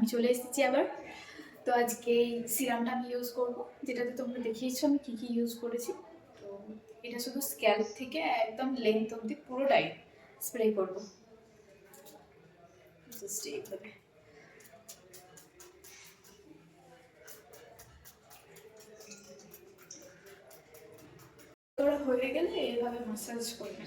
আমি চলে এসেছি আবার। তো আজকে এই সিরামটা আমি ইউজ করব, যেটাতে তোমরা দেখিয়েছো আমি কী কী ইউজ করেছি। তো এটা শুধু স্ক্যাল্প থেকে একদম লেন্থ অবধি পুরোটাই স্প্রে করব, জাস্ট এইভাবে। তোরা হয়ে গেলে এইভাবে ম্যাসাজ করবে।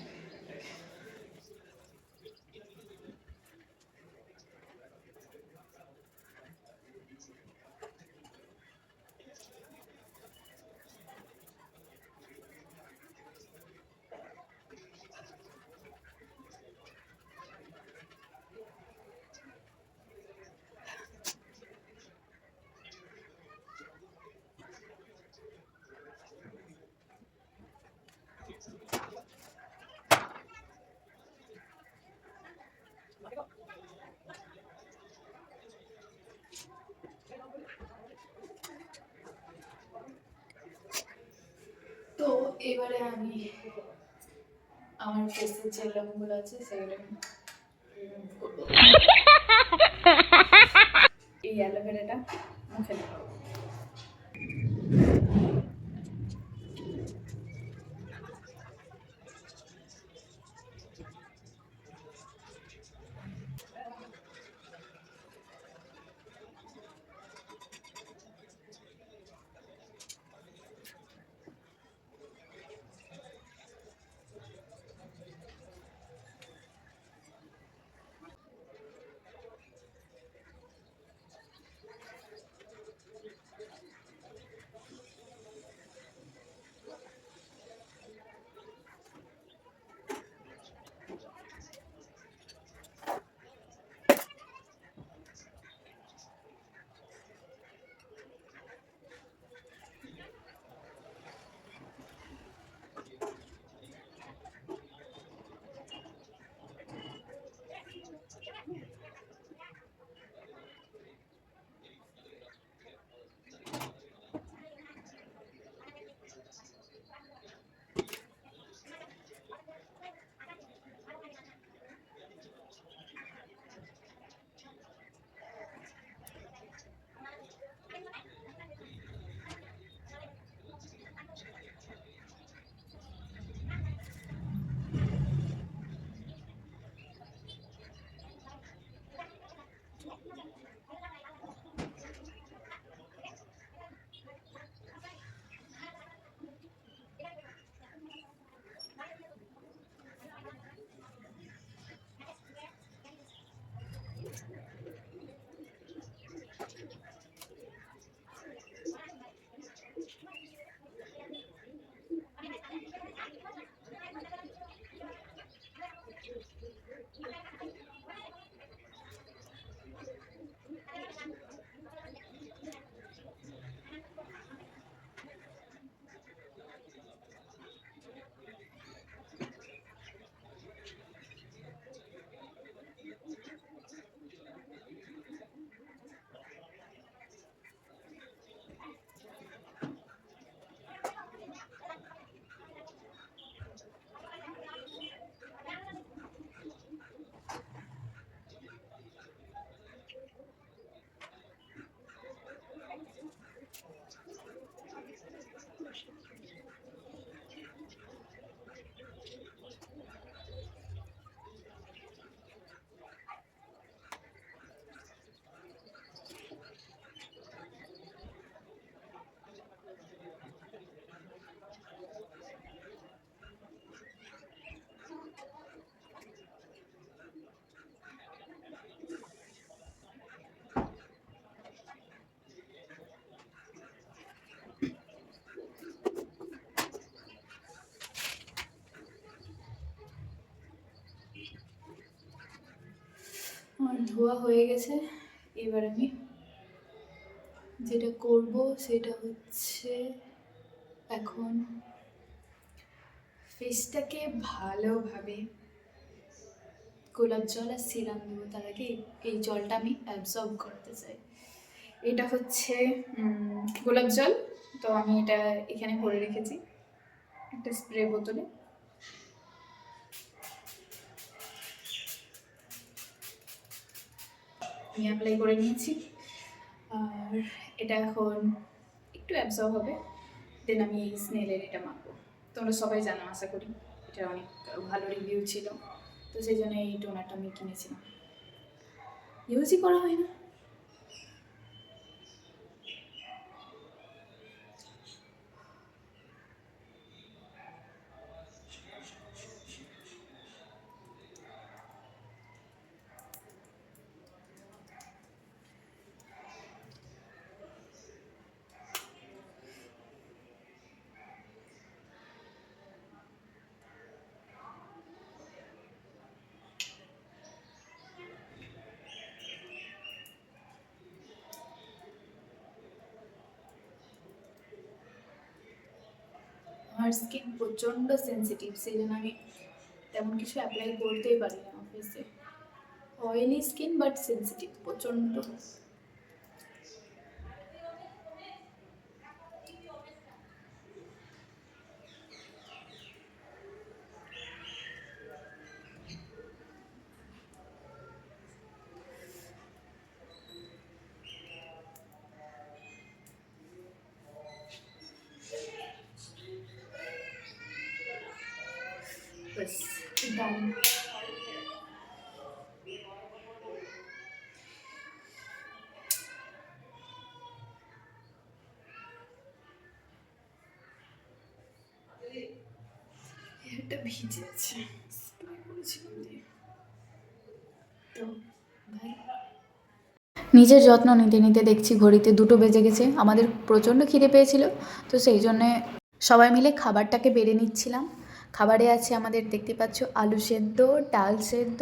তো এবারে আমি আমার ফেসের যে লোমগুলো আছে সেগুলো করবো। এই অ্যালোভেরাটা মুখে লাগাবো। আমার ধোয়া হয়ে গেছে। এবার আমি যেটা করব সেটা হচ্ছে এখন ফেসটাকে ভালোভাবে গোলাপ জল আর সিরাম দেবো। তার আগে এই জলটা আমি অ্যাবজর্ব করতে চাই। এটা হচ্ছে গোলাপ জল। তো আমি এটা এখানে ভরে রেখেছি একটা স্প্রে বোতলে। আমি অ্যাপ্লাই করে নিয়েছি। আর এটা এখন একটু অ্যাবজর্ব হবে, দেন আমি এই স্নেলের এটা মাখবো। তোমরা সবাই জানো আশা করি, এটা অনেক ভালো রিভিউ ছিল, তো সেই জন্য এই টোনারটা আমি কিনেছিলাম। ইউজই করা হয় না। আমার স্কিন প্রচণ্ড সেন্সিটিভ, সেই জন্য আমি তেমন কিছু অ্যাপ্লাই করতেই পারি না অফিসে। অয়েলি স্কিন বাট সেন্সিটিভ প্রচণ্ড। बस डन। এটা ভিজে আছে, স্প্রে করেছিলাম দিয়ে। তো ভাই নিজের যত্ন নিতে নিতে দেখছি ঘড়িতে 2টো বেজে গেছে। আমাদের প্রচণ্ড খিদে পেয়েছিল, তো সেই জন্যে সবাই মিলে খাবারটাকে বেড়ে নিচ্ছিলাম। খাবারে আছে আমাদের, দেখতে পাচ্ছ, আলু সেদ্ধ, ডাল সেদ্ধ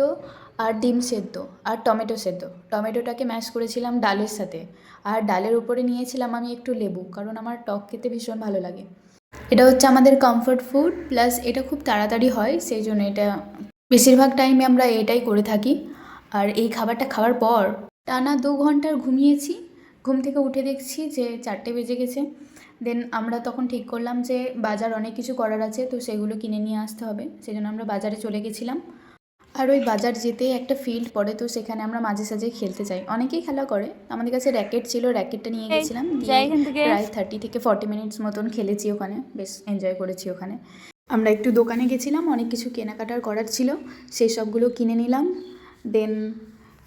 আর ডিম সেদ্ধ আর টমেটো সেদ্ধ। টমেটোটাকে ম্যাশ করেছিলাম ডালের সাথে, আর ডালের উপরে নিয়েছিলাম আমি একটু লেবু, কারণ আমার টক খেতে ভীষণ ভালো লাগে। এটা হচ্ছে আমাদের কমফর্ট ফুড, প্লাস এটা খুব তাড়াতাড়ি হয়, সেই জন্য এটা বেশিরভাগ টাইমে আমরা এটাই করে থাকি। আর এই খাবারটা খাওয়ার পর টানা 2 ঘন্টার ঘুমিয়েছি। ঘুম থেকে উঠে দেখছি যে 4টে বেজে গেছে। দেন আমরা তখন ঠিক করলাম যে বাজার অনেক কিছু করার আছে, তো সেগুলো কিনে নিয়ে আসতে হবে, সেই জন্য আমরা বাজারে চলে গেছিলাম। আর ওই বাজার যেতে একটা ফিল্ড পড়ে, তো সেখানে আমরা মাঝে সাঝে খেলতে যাই, অনেকেই খেলা করে। আমাদের কাছে র্যাকেট ছিল, র্যাকেটটা নিয়ে গেছিলাম, দিয়ে প্রায় 30 থেকে 40 মিনিটস মতন খেলেছি ওখানে, বেশ এনজয় করেছি ওখানে। আমরা একটু দোকানে গেছিলাম, অনেক কিছু কেনাকাটার করার ছিল, সেই সবগুলো কিনে নিলাম। দেন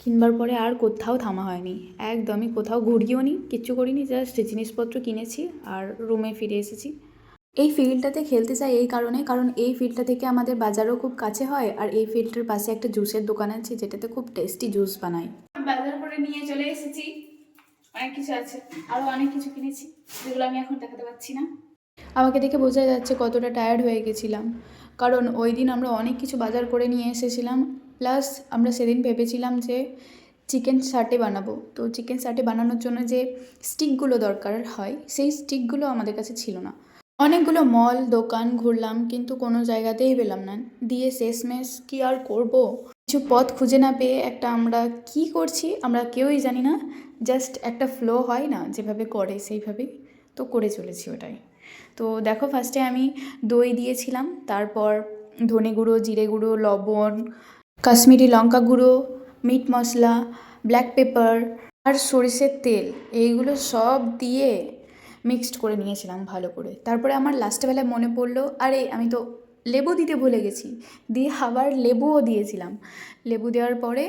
কিনবার পরে আর কোথাও থামা হয়নি, একদমই কোথাও ঘুরিয়েও নি, কিচ্ছু করিনি, জাস্ট জিনিসপত্র কিনেছি আর রুমে ফিরে এসেছি। এই ফিল্ডটাতে খেলতে চাই এই কারণে, কারণ এই ফিল্ডটা থেকে আমাদের বাজারও খুব কাছে হয়, আর এই ফিল্ডটার পাশে একটা জুসের দোকান আছে যেটাতে খুব টেস্টি জুস বানায়। বাজার করে নিয়ে চলে এসেছি, অনেক কিছু আছে, আরও অনেক কিছু কিনেছি, যেগুলো আমি এখন দেখাতে পারছি না। আমাকে দেখে বোঝা যাচ্ছে কতটা টায়ার্ড হয়ে গেছিলাম, কারণ ওই দিন আমরা অনেক কিছু বাজার করে নিয়ে এসেছিলাম, প্লাস আমরা সেদিন ভেবেছিলাম যে চিকেন সাটে বানাবো। তো চিকেন সাটে বানানোর জন্য যে স্টিকগুলো দরকার হয়, সেই স্টিকগুলো আমাদের কাছে ছিল না। অনেকগুলো মল দোকান ঘুরলাম, কিন্তু কোনো জায়গাতেই পেলাম না। দিয়ে শেষমেশ কী আর করব, কিছু পথ খুঁজে না পেয়ে একটা আমরা কি করছি আমরা কেউই জানি না, জাস্ট একটা ফ্লো হয় না যেভাবে করে সেইভাবেই তো করে চলেছি ওটাই। তো দেখো, ফার্স্টে আমি দই দিয়েছিলাম, তারপর ধনে গুঁড়ো, জিরে গুঁড়ো, লবণ, কাশ্মীরি লঙ্কা গুঁড়ো, মিট মশলা, ব্ল্যাক পেপার আর সরিষের তেল, এইগুলো সব দিয়ে মিক্সড করে নিয়েছিলাম ভালো করে। তারপরে আমার লাস্টবেলায় মনে পড়লো, আরে আমি তো লেবু দিতে ভুলে গেছি, দিয়ে আবার লেবুও দিয়েছিলাম। লেবু দেওয়ার পরে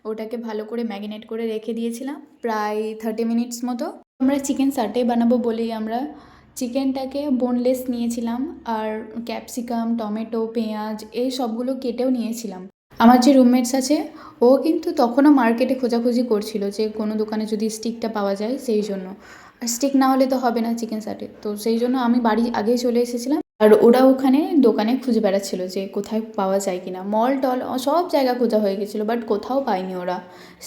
ওটাকে ভালো করে ম্যারিনেট করে রেখে দিয়েছিলাম প্রায় 30 মিনিটস মতো। আমরা চিকেন সাটে বানাবো বলেই আমরা চিকেনটাকে বোনলেস নিয়েছিলাম, আর ক্যাপসিকাম, টমেটো, পেঁয়াজ এই সবগুলো কেটেও নিয়েছিলাম। আমার যে রুমমেটস আছে ও কিন্তু তখনও মার্কেটে খোঁজাখুঁজি করছিল যে কোনো দোকানে যদি স্টিকটা পাওয়া যায়, সেই জন্য। আর স্টিক না হলে তো হবে না চিকেন সাটে, তো সেই জন্য আমি বাড়ি আগেই চলে এসেছিলাম, আর ওরা ওখানে দোকানে খুঁজে বেড়াচ্ছিল যে কোথায় পাওয়া যায় কিনা। মল টল সব জায়গা খোঁজা হয়ে গেছিলো, বাট কোথাও পাইনি ওরা।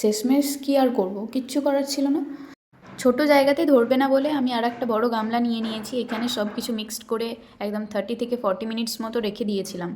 শেষমেশ কী আর করবো, কিচ্ছু করার ছিল না। ছোট জায়গাতে ধরবে না বলে আমি আর একটা বড় গামলা নিয়ে নিয়েছি, এখানে সব কিছু মিক্সড করে একদম 30 থেকে 40 মিনিটস মতো রেখে দিয়েছিলাম।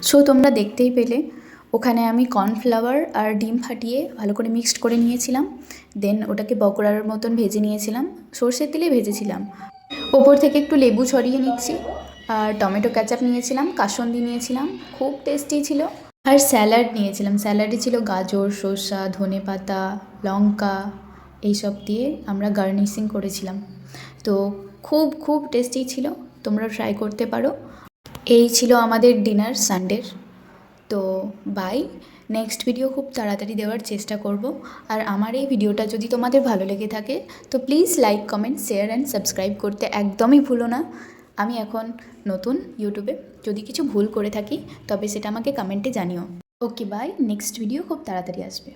সো তোমরা দেখতেই পেলে ওখানে আমি কর্নফ্লাওয়ার আর ডিম ফাটিয়ে ভালো করে মিক্সড করে নিয়েছিলাম। দেন ওটাকে পকোড়ার মতন ভেজে নিয়েছিলাম, সর্ষের তেলে ভেজেছিলাম। ওপর থেকে একটু লেবু ছড়িয়ে নিচ্ছি, আর টমেটো কেচাপ নিয়েছিলাম, কাসুন্দি নিয়েছিলাম, খুব টেস্টি ছিল। আর স্যালাড নিয়েছিলাম, স্যালাডে ছিল গাজর, শসা, ধনেপাতা, লঙ্কা, এইসব দিয়ে আমরা গার্নিশিং করেছিলাম। তো খুব খুব টেস্টি ছিল, তোমরা ট্রাই করতে পারো। এই ছিল আমাদের ডিনার সানডের। তো বাই, নেক্সট ভিডিও খুব তাড়াতাড়ি দেওয়ার চেষ্টা করব। আর আমার এই ভিডিওটা যদি তোমাদের ভালো লেগে থাকে তো please like, comment, share and subscribe করতে একদমই ভুলো না। আমি এখন নতুন ইউটিউবে, যদি কিছু ভুল করে থাকি তবে সেটা আমাকে কমেন্টে জানিও। ওকে বাই, নেক্সট ভিডিও খুব তাড়াতাড়ি আসবে।